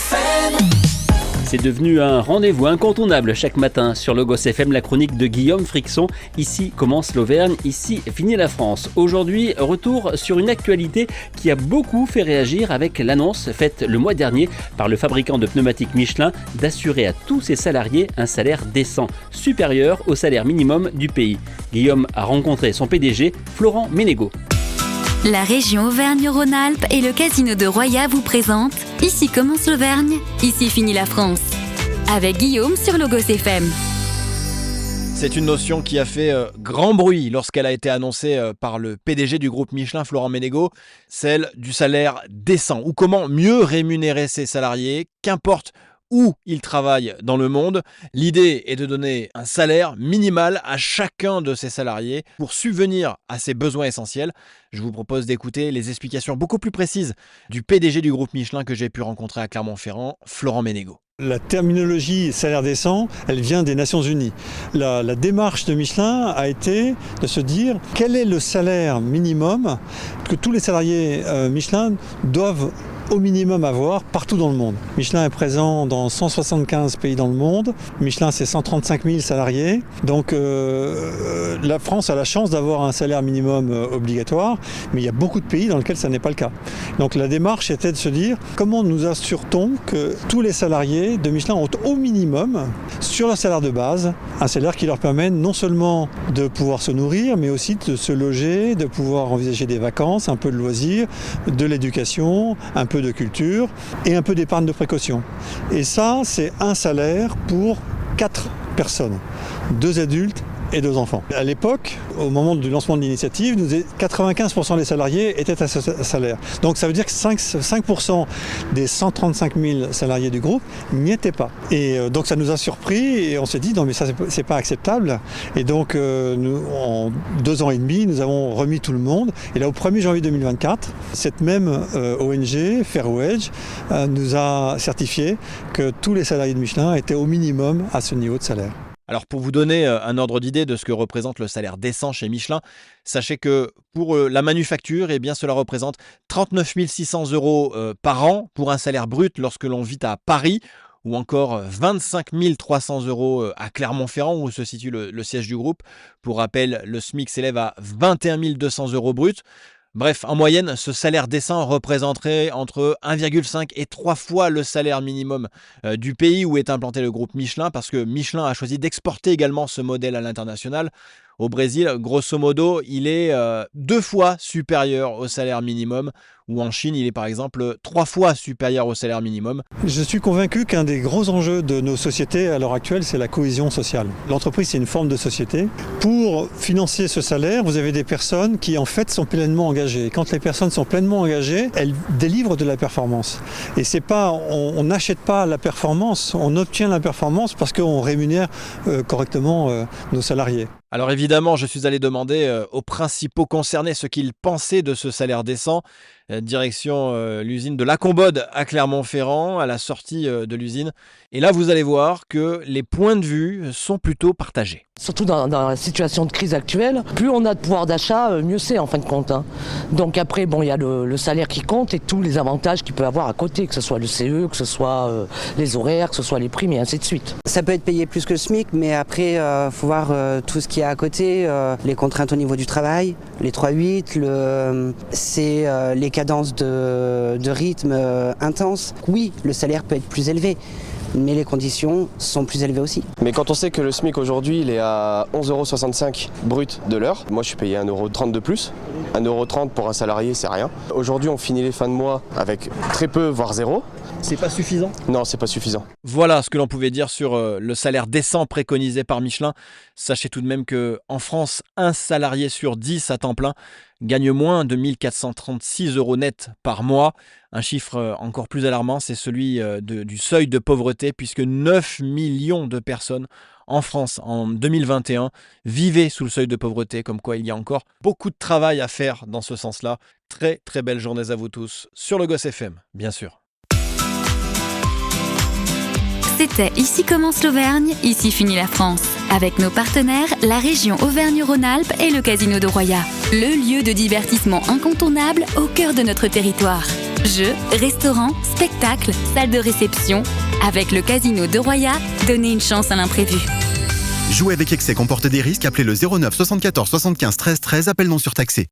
FM. C'est devenu un rendez-vous incontournable chaque matin sur Logos FM, la chronique de Guillaume Frixon. Ici commence l'Auvergne, ici finit la France. Aujourd'hui, retour sur une actualité qui a beaucoup fait réagir avec l'annonce faite le mois dernier par le fabricant de pneumatiques Michelin d'assurer à tous ses salariés un salaire décent, supérieur au salaire minimum du pays. Guillaume a rencontré son PDG, Florent Ménégo. La région Auvergne-Rhône-Alpes et le casino de Roya vous présentent Ici commence l'Auvergne, ici finit la France. Avec Guillaume sur Logos FM. C'est une notion qui a fait grand bruit lorsqu'elle a été annoncée par le PDG du groupe Michelin, Florent Ménégo, celle du salaire décent, ou comment mieux rémunérer ses salariés, qu'importe où ils travaillent dans le monde. L'idée est de donner un salaire minimal à chacun de ces salariés pour subvenir à ses besoins essentiels. Je vous propose d'écouter les explications beaucoup plus précises du PDG du groupe Michelin que j'ai pu rencontrer à Clermont-Ferrand, Florent Ménégo. La terminologie salaire décent, elle vient des Nations Unies. La démarche de Michelin a été de se dire quel est le salaire minimum que tous les salariés Michelin doivent au minimum avoir partout dans le monde. Michelin est présent dans 175 pays dans le monde. Michelin, c'est 135 000 salariés. Donc la France a la chance d'avoir un salaire minimum obligatoire, mais il y a beaucoup de pays dans lesquels ça n'est pas le cas. Donc la démarche était de se dire comment nous assure-t-on que tous les salariés de Michelin ont au minimum, sur leur salaire de base, un salaire qui leur permet non seulement de pouvoir se nourrir, mais aussi de se loger, de pouvoir envisager des vacances, un peu de loisirs, de l'éducation, un peu de culture et un peu d'épargne de précaution. Et ça, c'est un salaire pour 4 personnes, 2 adultes et 2 enfants. À l'époque, au moment du lancement de l'initiative, 95% des salariés étaient à ce salaire. Donc ça veut dire que 5% des 135 000 salariés du groupe n'y étaient pas. Et donc ça nous a surpris et on s'est dit non mais ça c'est pas acceptable. Et donc nous, en 2 ans et demi, nous avons remis tout le monde. Et là au 1er janvier 2024, cette même ONG, Fairwage, nous a certifié que tous les salariés de Michelin étaient au minimum à ce niveau de salaire. Alors pour vous donner un ordre d'idée de ce que représente le salaire décent chez Michelin, sachez que pour la manufacture, eh bien, cela représente 39 600 € par an pour un salaire brut lorsque l'on vit à Paris, ou encore 25 300 € à Clermont-Ferrand où se situe le siège du groupe. Pour rappel, le SMIC s'élève à 21 200 € brut. Bref, en moyenne, ce salaire décent représenterait entre 1,5 et 3 fois le salaire minimum du pays où est implanté le groupe Michelin, parce que Michelin a choisi d'exporter également ce modèle à l'international. Au Brésil, grosso modo, il est 2 fois supérieur au salaire minimum, ou en Chine, il est par exemple 3 fois supérieur au salaire minimum. Je suis convaincu qu'un des gros enjeux de nos sociétés à l'heure actuelle, c'est la cohésion sociale. L'entreprise, c'est une forme de société. Pour financer ce salaire, vous avez des personnes qui en fait sont pleinement engagées. Et quand les personnes sont pleinement engagées, elles délivrent de la performance. Et c'est pas, on n'achète pas la performance, on obtient la performance parce qu'on rémunère correctement nos salariés. Alors évidemment, je suis allé demander aux principaux concernés ce qu'ils pensaient de ce salaire décent. Direction l'usine de Lacombode à Clermont-Ferrand, à la sortie de l'usine. Et là, vous allez voir que les points de vue sont plutôt partagés. Surtout dans la situation de crise actuelle, plus on a de pouvoir d'achat, mieux c'est en fin de compte. Donc après, bon, il y a le salaire qui compte et tous les avantages qu'il peut avoir à côté, que ce soit le CE, que ce soit les horaires, que ce soit les primes et ainsi de suite. Ça peut être payé plus que le SMIC, mais après, faut voir tout ce qu'il y a à côté, les contraintes au niveau du travail, les 3-8, c'est les cadences de rythme intenses. Oui, le salaire peut être plus élevé, mais les conditions sont plus élevées aussi. Mais quand on sait que le SMIC aujourd'hui il est à 11,65 € brut de l'heure, moi je suis payé 1,30 € de plus. 1,30 € pour un salarié, c'est rien. Aujourd'hui on finit les fins de mois avec très peu, voire zéro. C'est pas suffisant ? Non, c'est pas suffisant. Voilà ce que l'on pouvait dire sur le salaire décent préconisé par Michelin. Sachez tout de même qu'en France, un salarié sur 10 à temps plein gagne moins de 1 436 € net par mois. Un chiffre encore plus alarmant, c'est celui du seuil de pauvreté, puisque 9 millions de personnes en France en 2021 vivaient sous le seuil de pauvreté, comme quoi il y a encore beaucoup de travail à faire dans ce sens-là. Très très belles journées à vous tous sur Logos FM, bien sûr. C'était Ici commence l'Auvergne, ici finit la France. Avec nos partenaires, la région Auvergne-Rhône-Alpes et le Casino de Roya. Le lieu de divertissement incontournable au cœur de notre territoire. Jeux, restaurants, spectacles, salles de réception. Avec le Casino de Roya, donnez une chance à l'imprévu. Jouer avec excès comporte des risques. Appelez le 09 74 75 13 13. Appel non surtaxé.